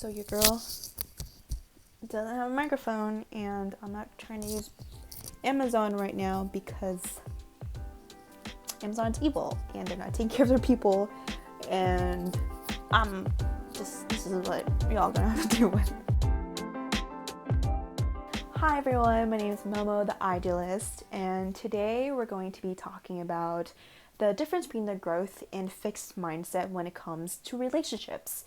So your girl doesn't have a microphone, and I'm not trying to use Amazon right now because Amazon's evil and they're not taking care of their people, and this is what y'all gonna have to deal with. Hi everyone, my name is Momo the Idealist, and today we're going to be talking about the difference between the growth and fixed mindset when it comes to relationships.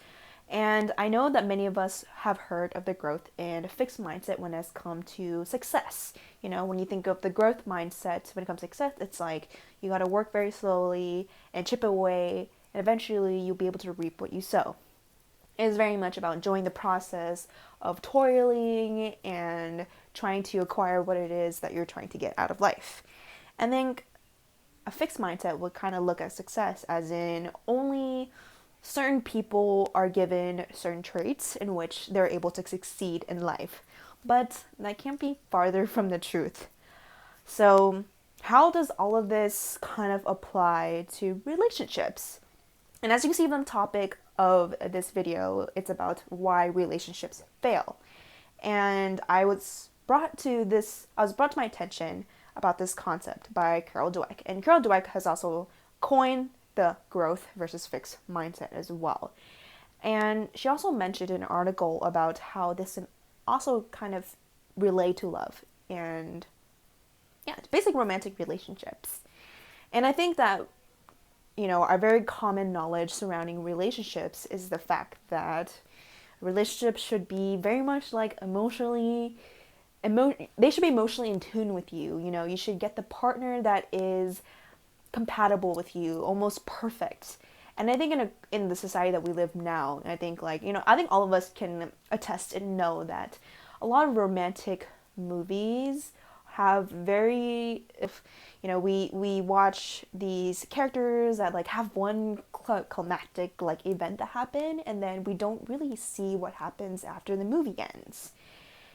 And I know that many of us have heard of the growth and fixed mindset when it's come to success. You know, when you think of the growth mindset when it comes to success, it's like you got to work very slowly and chip away, and eventually you'll be able to reap what you sow. It is very much about enjoying the process of toiling and trying to acquire what it is that you're trying to get out of life. And then a fixed mindset would kind of look at success as in only certain people are given certain traits in which they're able to succeed in life. But that can't be farther from the truth. So how does all of this kind of apply to relationships? And as you can see from the topic of this video, it's about why relationships fail. And I was brought to my attention about this concept by Carol Dweck. And Carol Dweck has also coined the growth versus fixed mindset as well. And she also mentioned in an article about how this can also kind of relate to love and it's basically romantic relationships. And I think that, you know, our very common knowledge surrounding relationships is the fact that relationships should be very much like they should be emotionally in tune with you. You know, you should get the partner that is compatible with you, almost perfect. And I think in the society that we live now, I think I think all of us can attest and know that a lot of romantic movies have we watch these characters that have one climactic event that happen, and then we don't really see what happens after the movie ends.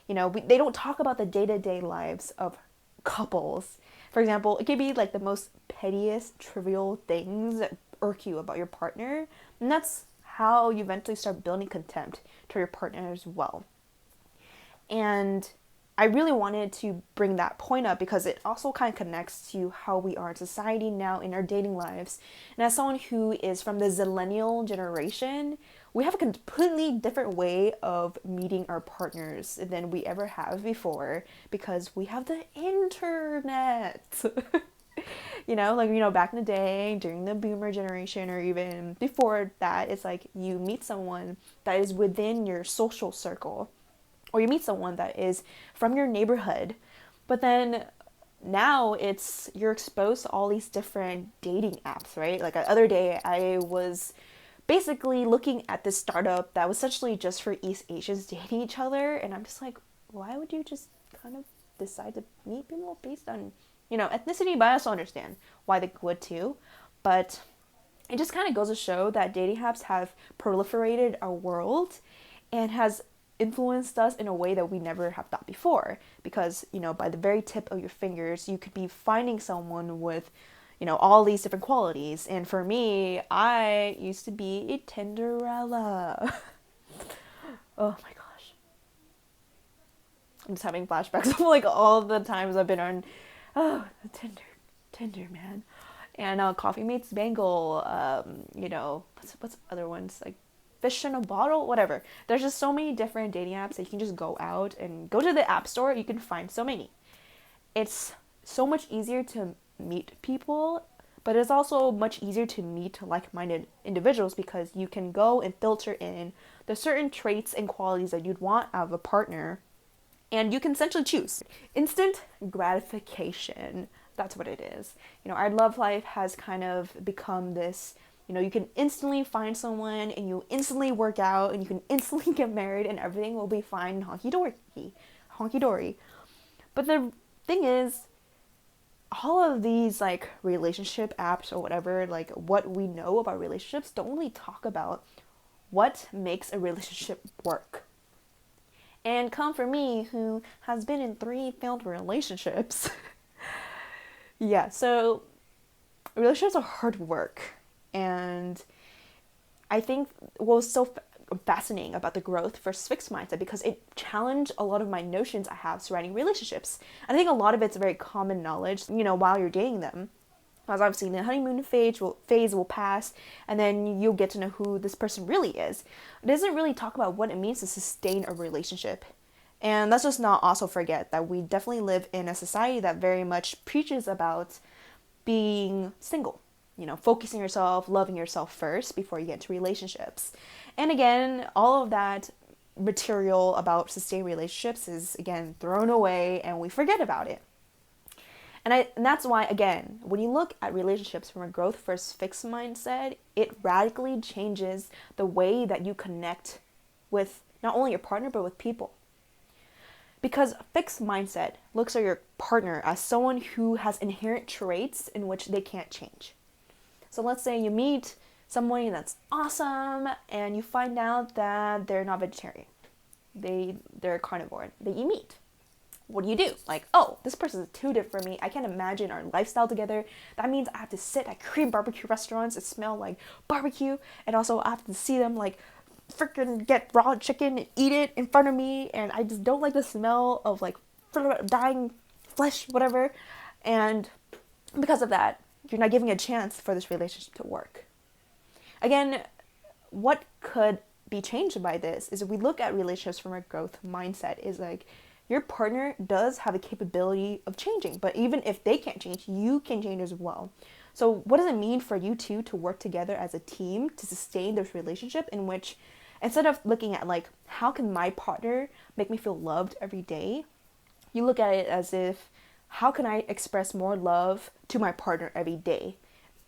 You know, they don't talk about the day-to-day lives of couples. For example, it could be the most pettiest, trivial things that irk you about your partner, and that's how you eventually start building contempt to your partner as well. And I really wanted to bring that point up because it also kind of connects to how we are in society now in our dating lives. And as someone who is from the Zillennial generation, we have a completely different way of meeting our partners than we ever have before because we have the internet. Back in the day, during the boomer generation or even before that, it's you meet someone that is within your social circle, or you meet someone that is from your neighborhood, but then now you're exposed to all these different dating apps, right? The other day, I was basically looking at this startup that was essentially just for East Asians dating each other, and I'm just why would you just kind of decide to meet people based on, ethnicity? But I also understand why they would too, but it just kind of goes to show that dating apps have proliferated our world and has influenced us in a way that we never have thought before, because by the very tip of your fingers you could be finding someone with all these different qualities. And for me, I used to be a Tinderella. Oh my gosh, I'm just having flashbacks of all the times I've been on the Tinder man, and Coffee Mates Bangle, what's other ones, Fish in a Bottle, whatever. There's just so many different dating apps that you can just go out and go to the app store. You can find so many. It's so much easier to meet people, but it's also much easier to meet like-minded individuals because you can go and filter in the certain traits and qualities that you'd want out of a partner, and you can essentially choose. Instant gratification, that's what it is. Our love life has kind of become this, you can instantly find someone and you instantly work out and you can instantly get married and everything will be fine, honky-dory. But the thing is, all of these relationship apps or whatever, what we know about relationships don't really talk about what makes a relationship work. And come from me, who has been in 3 failed relationships. So relationships are hard work. And I think fascinating about the growth versus fixed mindset, because it challenged a lot of my notions I have surrounding relationships. And I think a lot of it's very common knowledge, while you're dating them. As obviously the honeymoon phase will pass, and then you'll get to know who this person really is. It doesn't really talk about what it means to sustain a relationship. And let's just not also forget that we definitely live in a society that very much preaches about being single. Focusing yourself, loving yourself first before you get into relationships. And again, all of that material about sustained relationships is, again, thrown away and we forget about it. And that's why, again, when you look at relationships from a growth versus fixed mindset, it radically changes the way that you connect with not only your partner, but with people. Because fixed mindset looks at your partner as someone who has inherent traits in which they can't change. So let's say you meet someone that's awesome and you find out that they're not vegetarian. They're carnivore. That you meet. What do? Like, oh, this person is too different for me. I can't imagine our lifestyle together. That means I have to sit at Korean barbecue restaurants that smell like barbecue. And also I have to see them like freaking get raw chicken and eat it in front of me. And I just don't like the smell of like dying flesh, whatever. And because of that, you're not giving a chance for this relationship to work. Again, what could be changed by this is if we look at relationships from a growth mindset, is like your partner does have a capability of changing, but even if they can't change, you can change as well. So what does it mean for you two to work together as a team to sustain this relationship, in which instead of looking at like, how can my partner make me feel loved every day, you look at it as if, how can I express more love to my partner every day?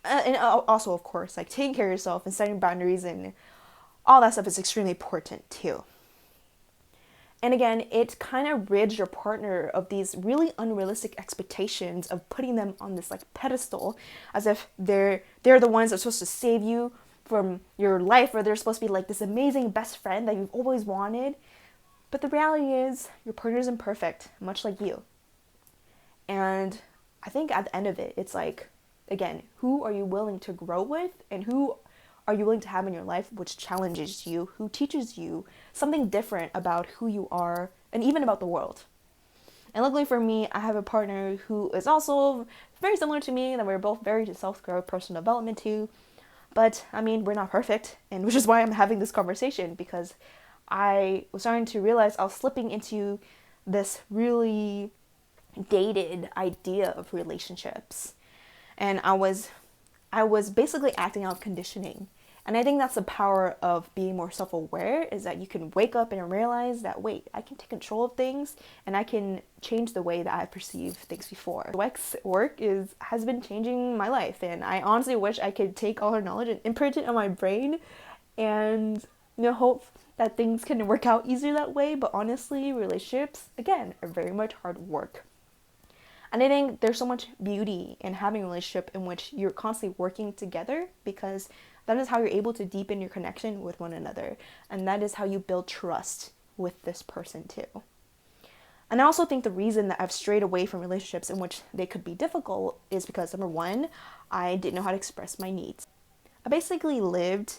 And also, of course, like taking care of yourself and setting boundaries and all that stuff is extremely important too. And again, it kind of rids your partner of these really unrealistic expectations of putting them on this like pedestal, as if they're the ones that are supposed to save you from your life, or they're supposed to be like this amazing best friend that you've always wanted. But the reality is your partner is imperfect, much like you. And I think at the end of it, it's like, again, who are you willing to grow with, and who are you willing to have in your life which challenges you, who teaches you something different about who you are and even about the world. And luckily for me, I have a partner who is also very similar to me, that we're both very into self-growth, personal development too. But I mean, we're not perfect, and which is why I'm having this conversation, because I was starting to realize I was slipping into this really dated idea of relationships, and I was basically acting out conditioning. And I think that's the power of being more self-aware, is that you can wake up and realize that, wait, I can take control of things and I can change the way that I perceived things before. Dweck's work has been changing my life, and I honestly wish I could take all her knowledge and imprint it on my brain and hope that things can work out easier that way. But honestly, relationships, again, are very much hard work. And I think there's so much beauty in having a relationship in which you're constantly working together, because that is how you're able to deepen your connection with one another. And that is how you build trust with this person too. And I also think the reason that I've strayed away from relationships in which they could be difficult is because, number one, I didn't know how to express my needs. I basically lived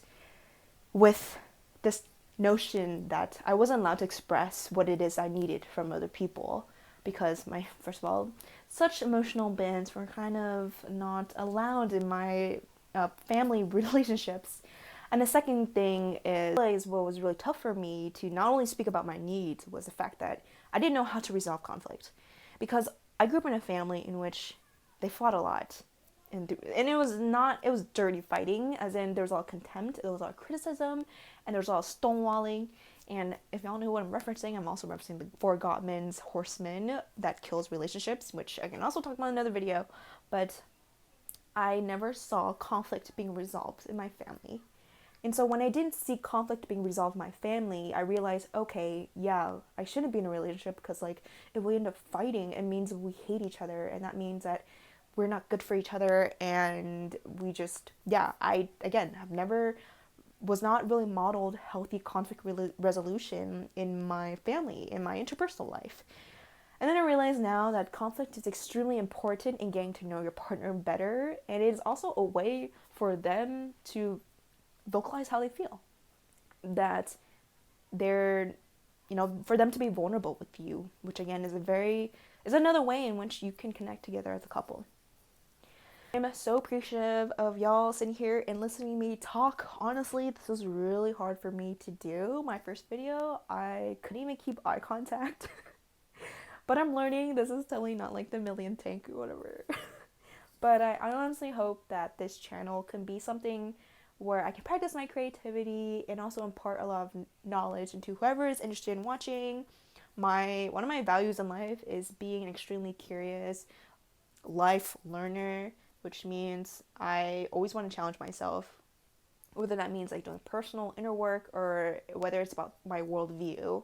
with this notion that I wasn't allowed to express what it is I needed from other people, because first of all, such emotional bands were kind of not allowed in my family relationships. And the second thing is what was really tough for me to not only speak about my needs was the fact that I didn't know how to resolve conflict, because I grew up in a family in which they fought a lot, and it was dirty fighting, as in there was a lot of contempt, there was a lot of criticism, and there was a lot of stonewalling. And if y'all know what I'm referencing, I'm also referencing the Four Gottman's horseman that kills relationships, which I can also talk about in another video. But I never saw conflict being resolved in my family. And so when I didn't see conflict being resolved in my family, I realized, okay, yeah, I shouldn't be in a relationship, because like if we end up fighting, it means we hate each other, and that means that we're not good for each other, and we just, I again was not really modeled healthy conflict resolution in my family, in my interpersonal life. And then I realize now that conflict is extremely important in getting to know your partner better, and it is also a way for them to vocalize how they feel. that they're, you know, for them to be vulnerable with you, which again is another way in which you can connect together as a couple. I'm so appreciative of y'all sitting here and listening to me talk. Honestly, this was really hard for me to do. My first video, I couldn't even keep eye contact. But I'm learning. This is totally not like the million tank or whatever. But I honestly hope that this channel can be something where I can practice my creativity and also impart a lot of knowledge into whoever is interested in watching. One of my values in life is being an extremely curious life learner, which means I always want to challenge myself, whether that means like doing personal inner work or whether it's about my worldview.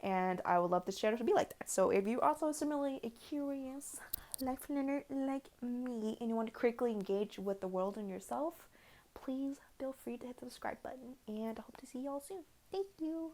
And I would love this channel to be like that. So if you're also similarly a curious life learner like me and you want to critically engage with the world and yourself, please feel free to hit the subscribe button, and I hope to see y'all soon. Thank you.